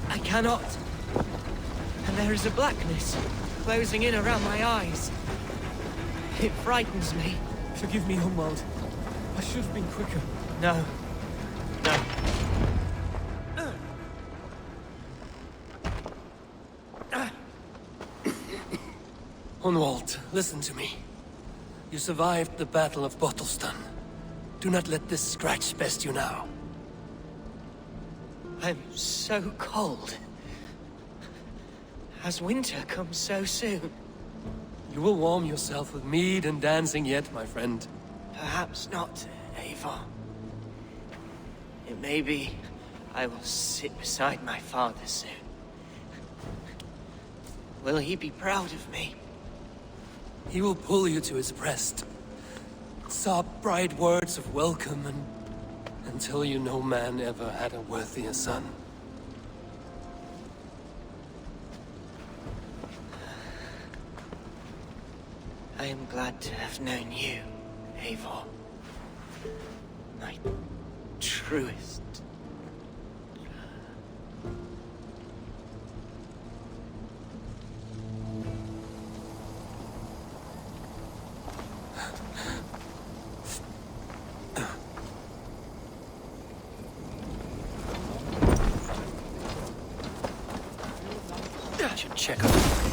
I cannot. And there is a blackness closing in around my eyes. It frightens me. Forgive me, Humwald. I should have been quicker. No. No. Hunwald, listen to me. You survived the Battle of Bottleston. Do not let this scratch best you now. I'm so cold. Has winter come so soon? You will warm yourself with mead and dancing yet, my friend. Perhaps not, Eivor. It may be I will sit beside my father soon. Will he be proud of me? He will pull you to his breast. Sob bright words of welcome until you no man ever had a worthier son. I am glad to have known you, Eivor. My truest. I should check on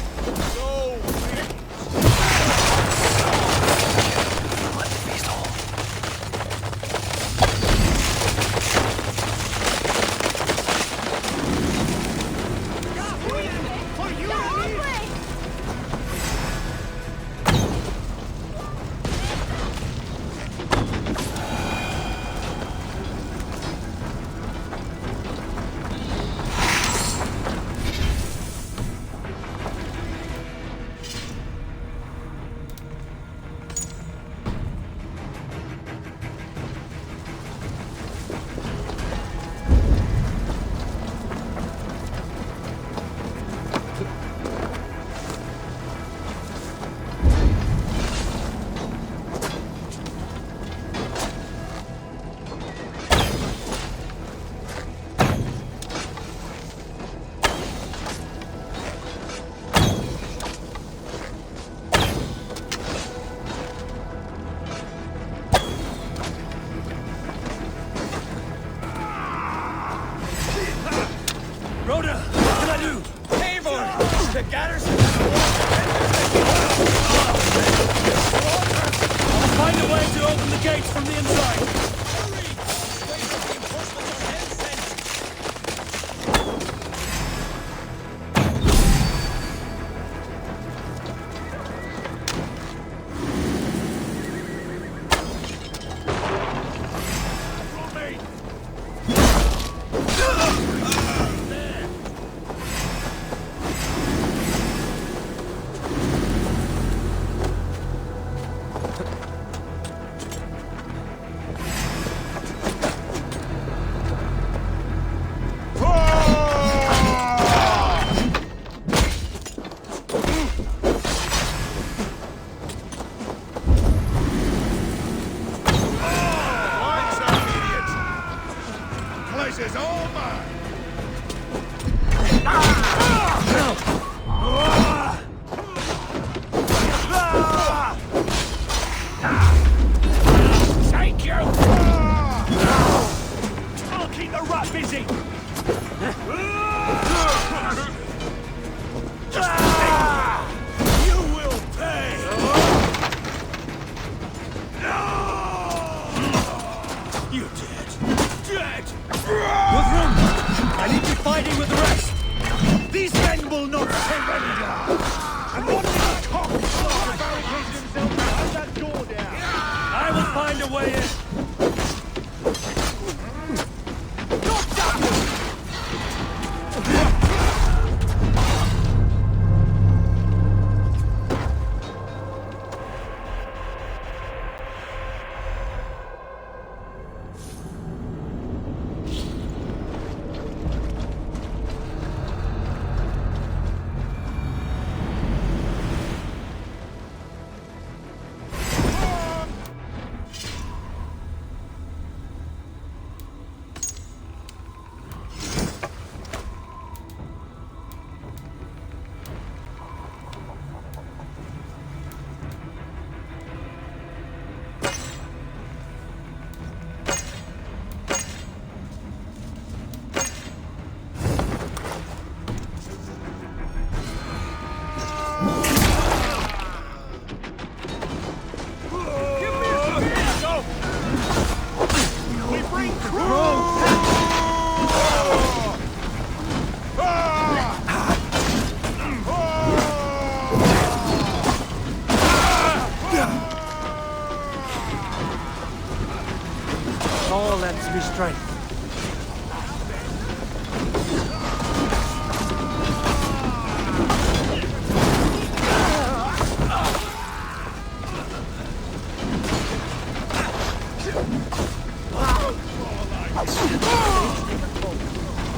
of your strength.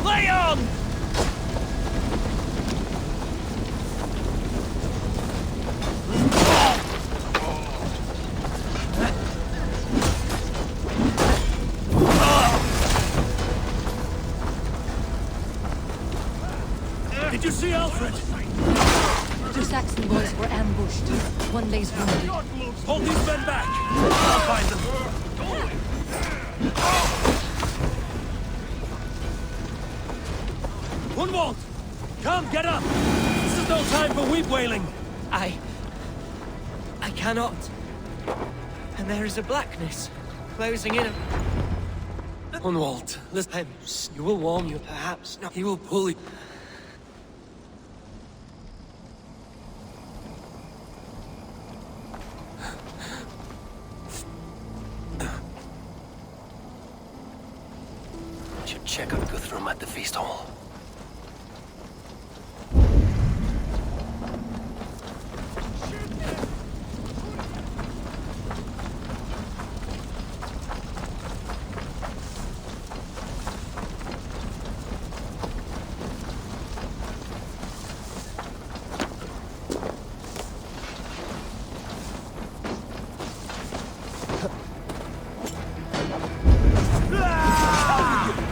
Lay on! Did you see Alfred? Two Saxon boys were ambushed. One lays wounded. Hold these men back! I'll find them. Gunwald! Come, get up! This is no time for weep wailing! I cannot. And there is a blackness closing in. Gunwald, listen. You will warm you. Perhaps not. He will pull you. Should check out Guthrum at the feast hall.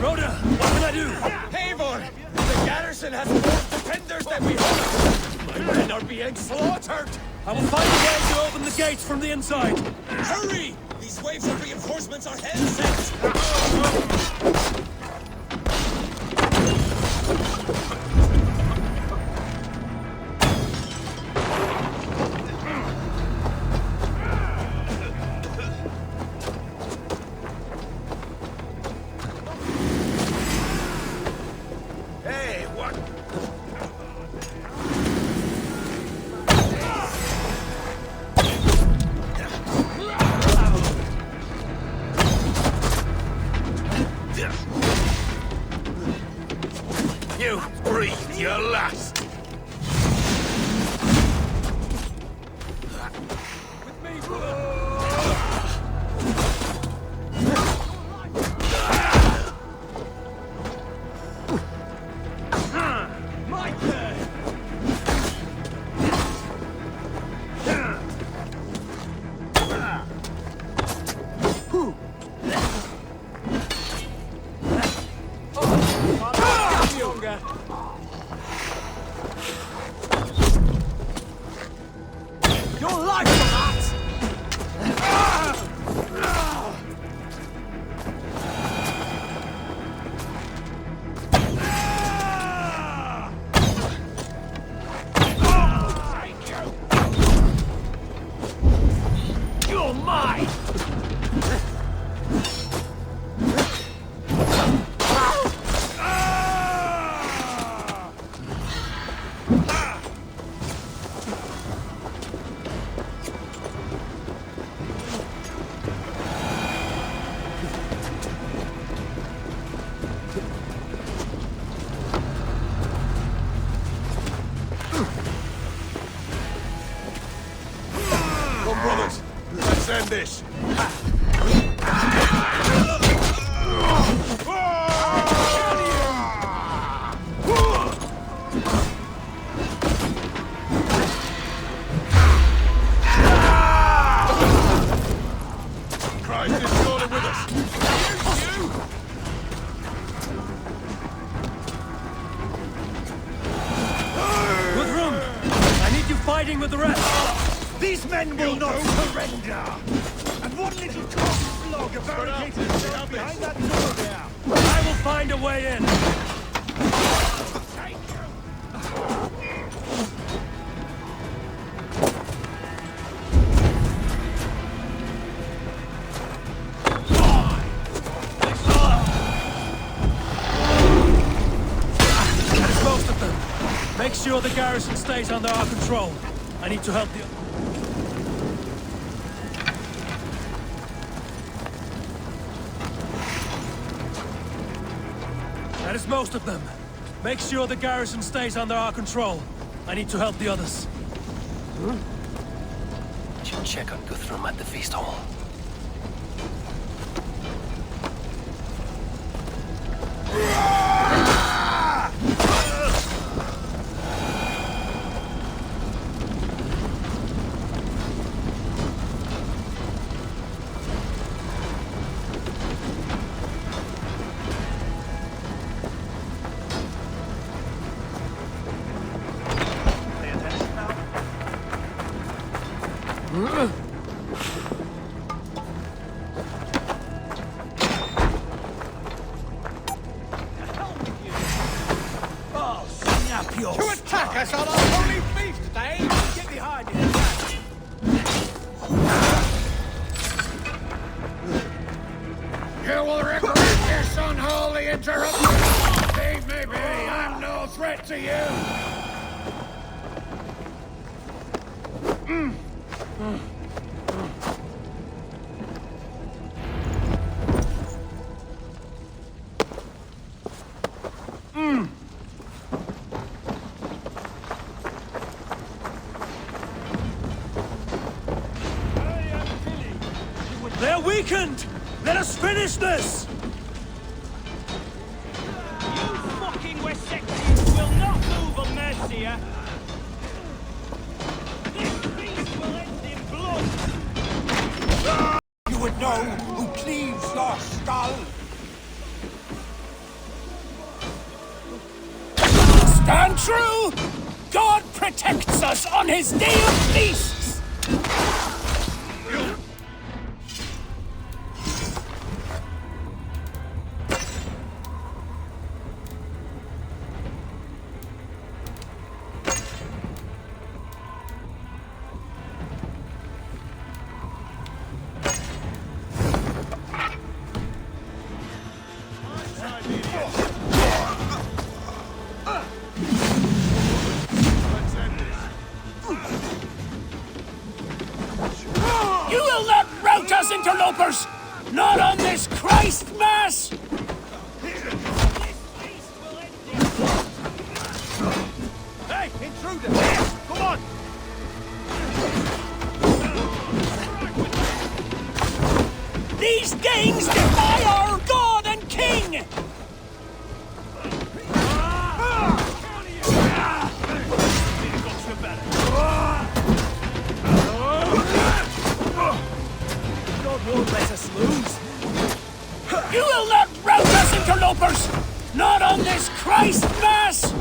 Rhoda, what can I do? Eivor! The garrison has more defenders than we hoped! My men are being slaughtered! I will find a way to open the gates from the inside. Hurry! These waves of reinforcements are hell sent! Hey, what? You breathe your last! Your life for that! You're mine! Come, brothers, let's end this. Christ is surely with us. Guthrum, I need you fighting with the rest. These men will not surrender! And one little cock log of barricaded behind that door there! I will find a way in. That is most of them. Make sure the garrison stays under our control. I need to help the... That is most of them. Make sure the garrison stays under our control. I need to help the others. Should check on Guthrum at the feast hall. To attack us on our holy feast day! Get behind you! You will regret this unholy interruption! Leave me be! I'm no threat to you! They're weakened! Let us finish this! You fucking Wessexians will not move on Mercia! This feast will end in blood! You would know who cleaves your skull! Stand true! God protects us on his day of feasts! You will not rout us, interlopers! Not on this Christ Mass! Hey, intruder! Come on! These Danes defy our God and King! God won't let us lose! You will not rout us, interlopers! Not on this Christ Mass!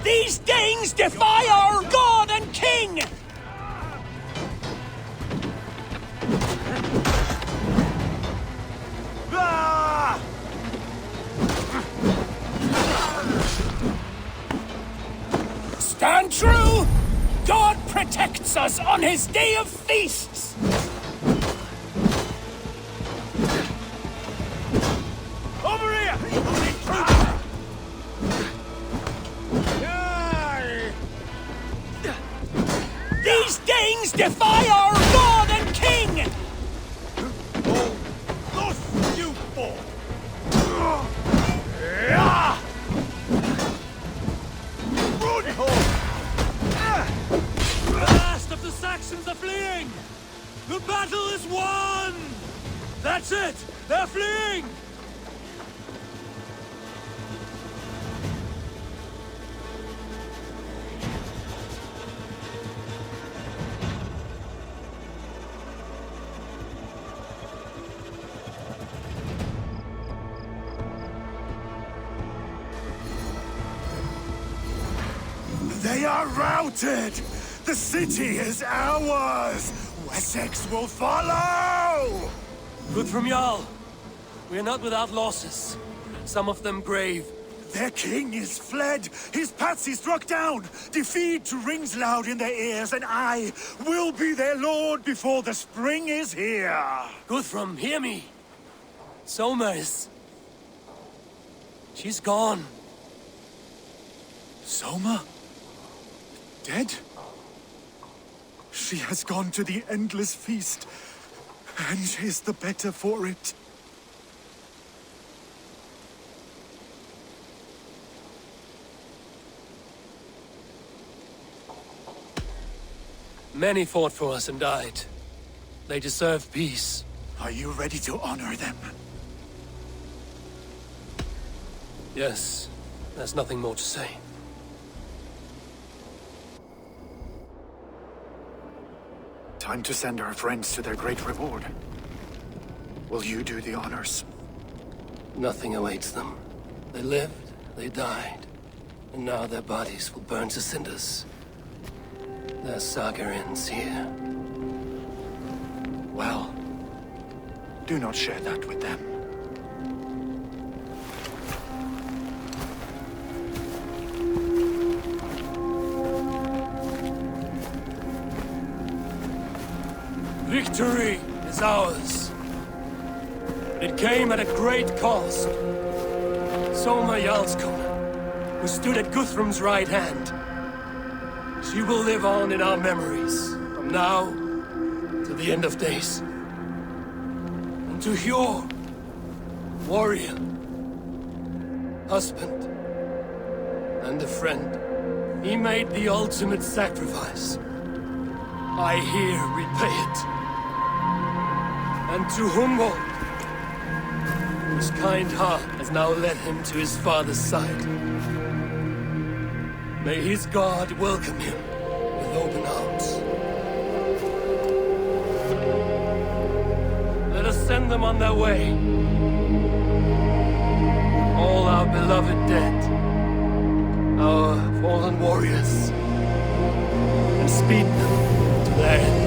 These Danes defy our God and King! Stand true! God protects us on his day of feasts! Over here! These Danes defy our God and King! Thus you four! The last of the Saxons are fleeing! The battle is won! That's it! They're fleeing! They are routed! The city is ours! Wessex will follow! Guthrum Jarl, we are not without losses. Some of them grave. Their king is fled! His patsy struck down! Defeat rings loud in their ears, and I will be their lord before the spring is here! Guthrum, hear me. Soma is... she's gone. Soma? Dead? She has gone to the endless feast, and is the better for it. Many fought for us and died. They deserve peace. Are you ready to honor them? Yes, there's nothing more to say. Time to send our friends to their great reward. Will you do the honors? Nothing awaits them. They lived, they died, and now their bodies will burn to cinders. Their saga ends here. Well, do not share that with them. Victory is ours. But it came at a great cost. Soma Jarlskona, who stood at Guthrum's right hand. She will live on in our memories, from now to the end of days. And to Hjor, warrior, husband, and a friend, he made the ultimate sacrifice. I here repay it. And to Humboldt, whose kind heart has now led him to his father's side. May his God welcome him with open arms. Let us send them on their way. All our beloved dead, our fallen warriors, and speed them to their end.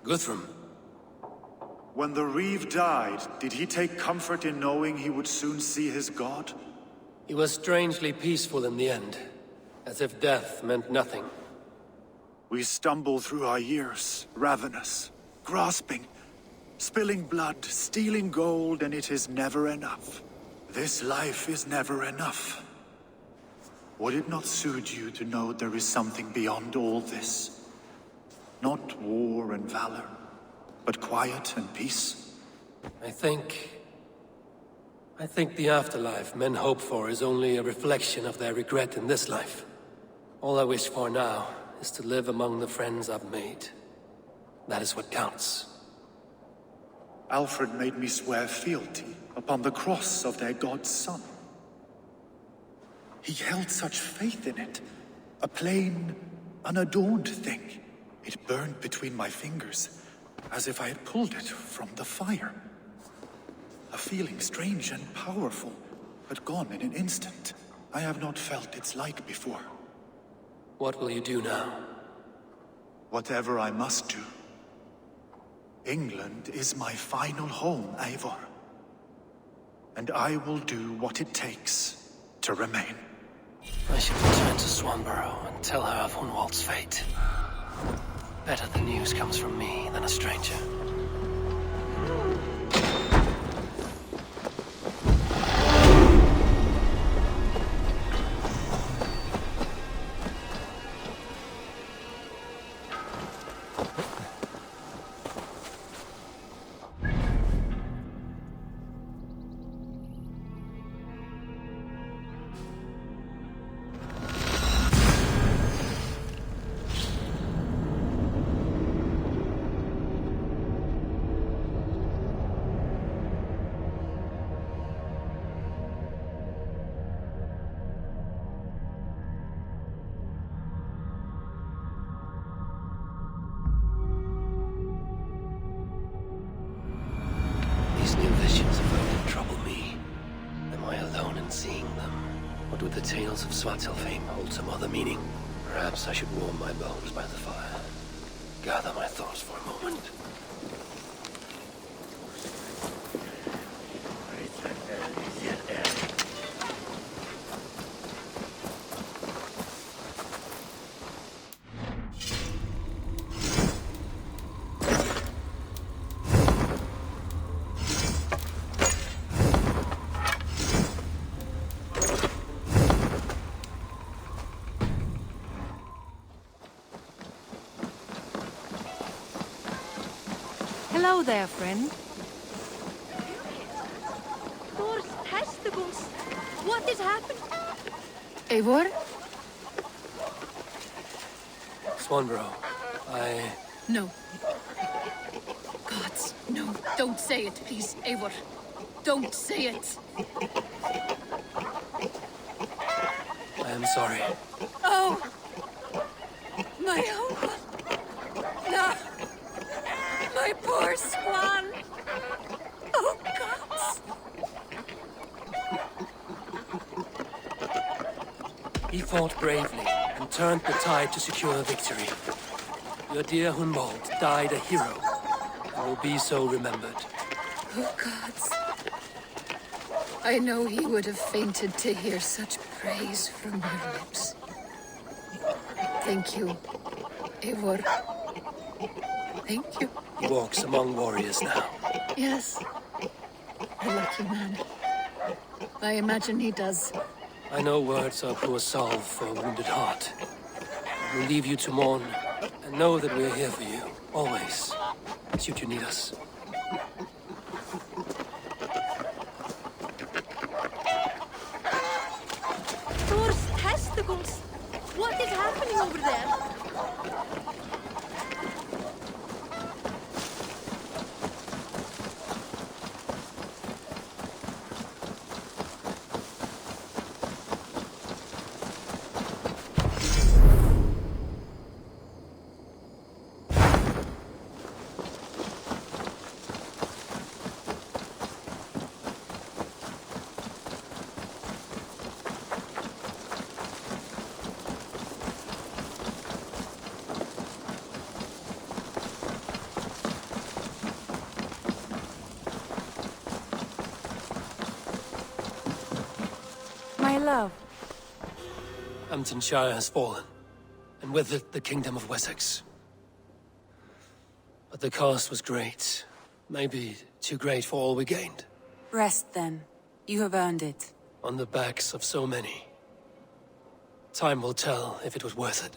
Guthrum. When the Reeve died, did he take comfort in knowing he would soon see his god? He was strangely peaceful in the end, as if death meant nothing. We stumble through our years, ravenous, grasping, spilling blood, stealing gold, and it is never enough. This life is never enough. Would it not suit you to know there is something beyond all this? Not war and valor, but quiet and peace? I think the afterlife men hope for is only a reflection of their regret in this life. All I wish for now is to live among the friends I've made. That is what counts. Alfred made me swear fealty upon the cross of their god's son. He held such faith in it, a plain, unadorned thing. It burned between my fingers, as if I had pulled it from the fire. A feeling strange and powerful, but gone in an instant. I have not felt its like before. What will you do now? Whatever I must do. England is my final home, Eivor. And I will do what it takes to remain. I should return to Swanborough and tell her of Hunwald's fate. Better the news comes from me than a stranger. connected with the tales of Svartalfheim hold some other meaning. Perhaps I should warm my bones by the fire. Gather my thoughts for a moment. Hello there, friend. Thor's testicles! What is happening? Eivor? Swanborough, No. Gods, no. Don't say it, please, Eivor. Don't say it. I am sorry. Oh! My uncle! No! My poor swan! Oh, gods! He fought bravely and turned the tide to secure a victory. Your dear Hunwald died a hero and will be so remembered. Oh, gods. I know he would have fainted to hear such praise from your lips. Thank you, Eivor. Thank you. He walks among warriors now. Yes. A lucky man. I imagine he does. I know words are poor salve for a wounded heart. We'll leave you to mourn, and know that we're here for you, always, should you need us. Thor's testicles! What is happening over there? My love. Hamptonshire has fallen, and with it the kingdom of Wessex. But the cost was great. Maybe too great for all we gained. Rest then. You have earned it. On the backs of so many. Time will tell if it was worth it.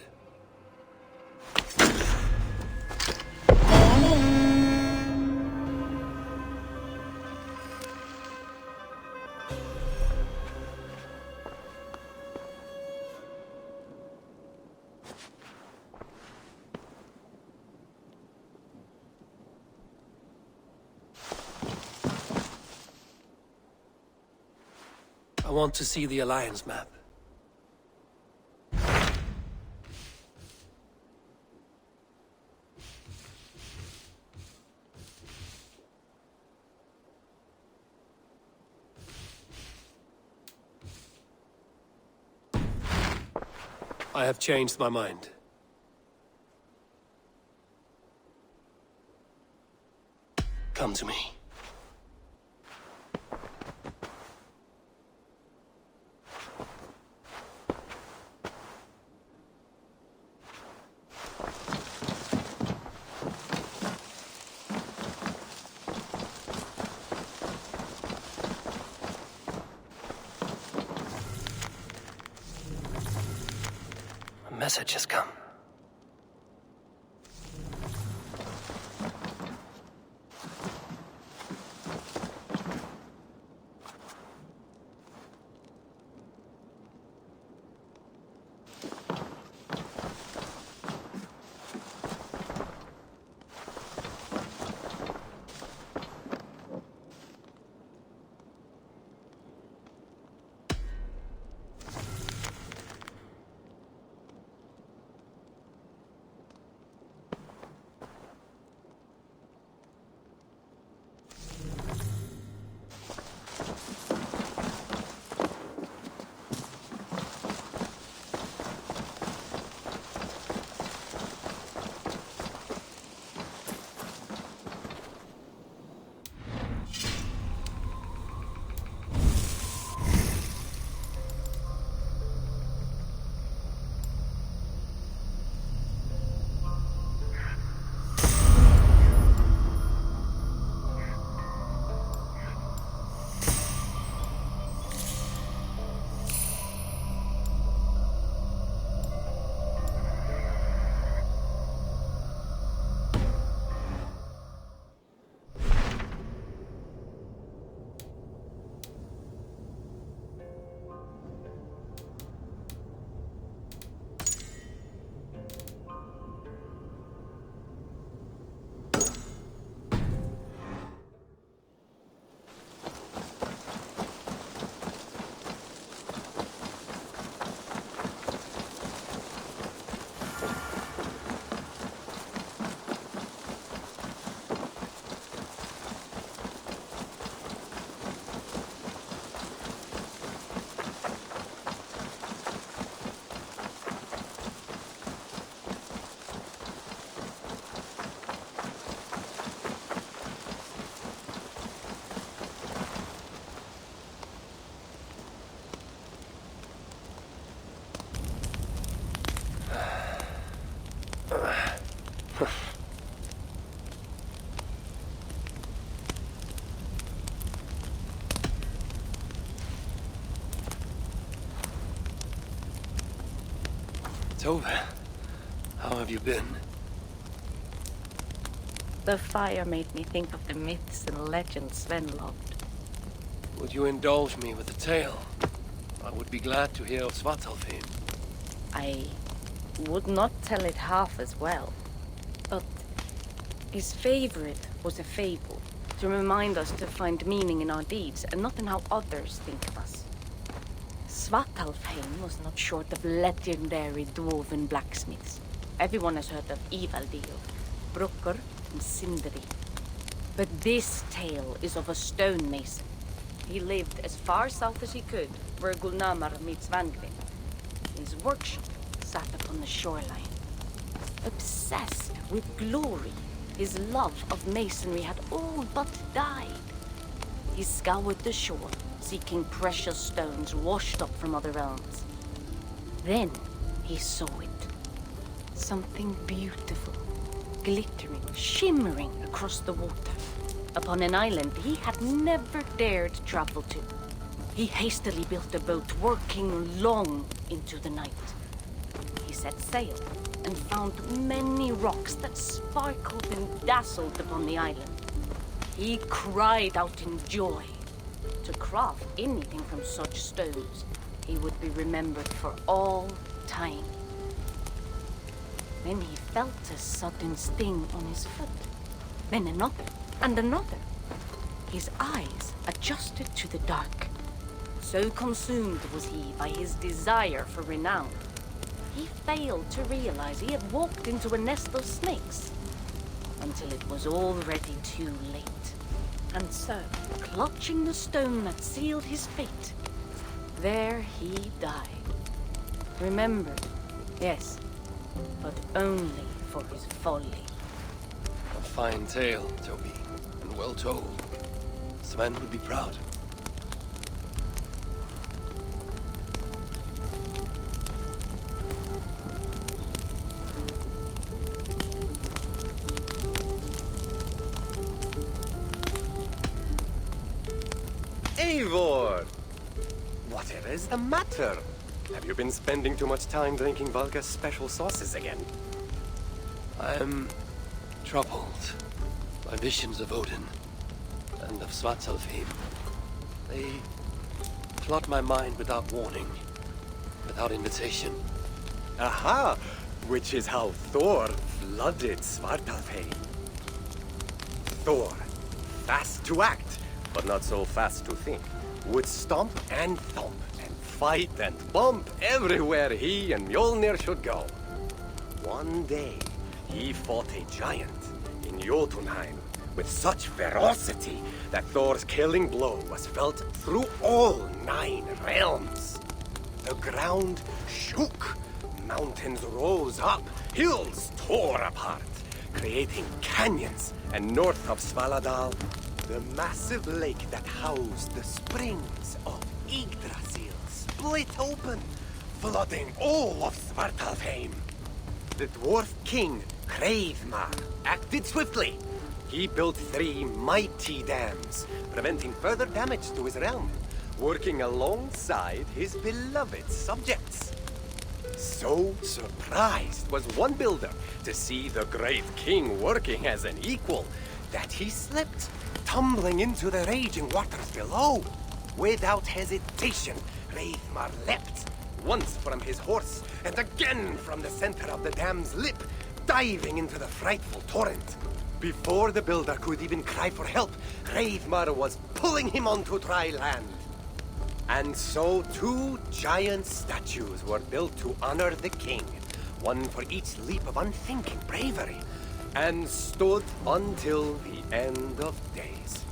I want to see the Alliance map. I have changed my mind. Come to me. A message has come. Tove, how have you been? The fire made me think of the myths and legends Sven loved. Would you indulge me with a tale? I would be glad to hear of Svartalfheim. I would not tell it half as well, but his favorite was a fable, to remind us to find meaning in our deeds and not in how others think of us. Svartalfheim was not short of legendary dwarven blacksmiths. Everyone has heard of Ivaldir, Brucker, and Sindri. But this tale is of a stonemason. He lived as far south as he could, where Gulnamar meets Vangvin. His workshop sat upon the shoreline. Obsessed with glory, his love of masonry had all but died. He scoured the shore, seeking precious stones washed up from other realms. Then he saw it. Something beautiful, glittering, shimmering across the water, upon an island he had never dared travel to. He hastily built a boat, working long into the night. He set sail and found many rocks that sparkled and dazzled upon the island. He cried out in joy. To craft anything from such stones, he would be remembered for all time. Then he felt a sudden sting on his foot. Then another, and another. His eyes adjusted to the dark. So consumed was he by his desire for renown, he failed to realize he had walked into a nest of snakes, until it was already too late. And so, clutching the stone that sealed his fate, there he died. Remembered, yes, but only for his folly. A fine tale, Toby, and well told. Sven would be proud. Eivor! Whatever is the matter? Have you been spending too much time drinking Valka's special sauces again? I am troubled by visions of Odin and of Svartalfheim. They flood my mind without warning, without invitation. Aha! Which is how Thor flooded Svartalfheim. Thor, fast to act, but not so fast to think, would stomp and thump and fight and bump everywhere he and Mjolnir should go. One day, he fought a giant in Jotunheim with such ferocity that Thor's killing blow was felt through all 9 realms. The ground shook, mountains rose up, hills tore apart, creating canyons, and north of Svaladal, the massive lake that housed the springs of Yggdrasil split open, flooding all of Svartalfheim. The dwarf king, Hreidmar, acted swiftly. He built 3 mighty dams, preventing further damage to his realm, working alongside his beloved subjects. So surprised was one builder to see the great king working as an equal that he slipped, tumbling into the raging waters below. Without hesitation, Hreidmar leapt, once from his horse and again from the center of the dam's lip, diving into the frightful torrent. Before the builder could even cry for help, Hreidmar was pulling him onto dry land. And so 2 giant statues were built to honor the king, one for each leap of unthinking bravery, and stood until the end of days.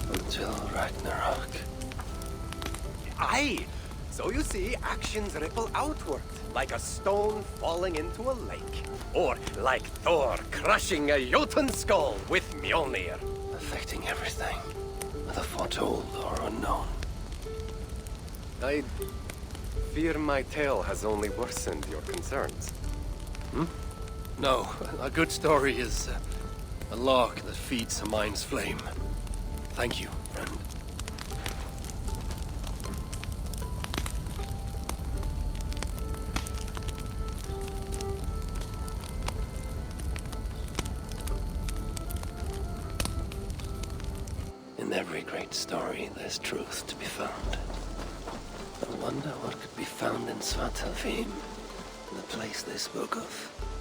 Until Ragnarok. Aye! So you see, actions ripple outward, like a stone falling into a lake. Or like Thor crushing a Jotun skull with Mjolnir. Affecting everything, whether foretold or unknown. I fear my tale has only worsened your concerns. No, a good story is a log that feeds a mind's flame. Thank you, friend. story, there's truth to be found. I wonder what could be found in Svartalfheim, the place they spoke of.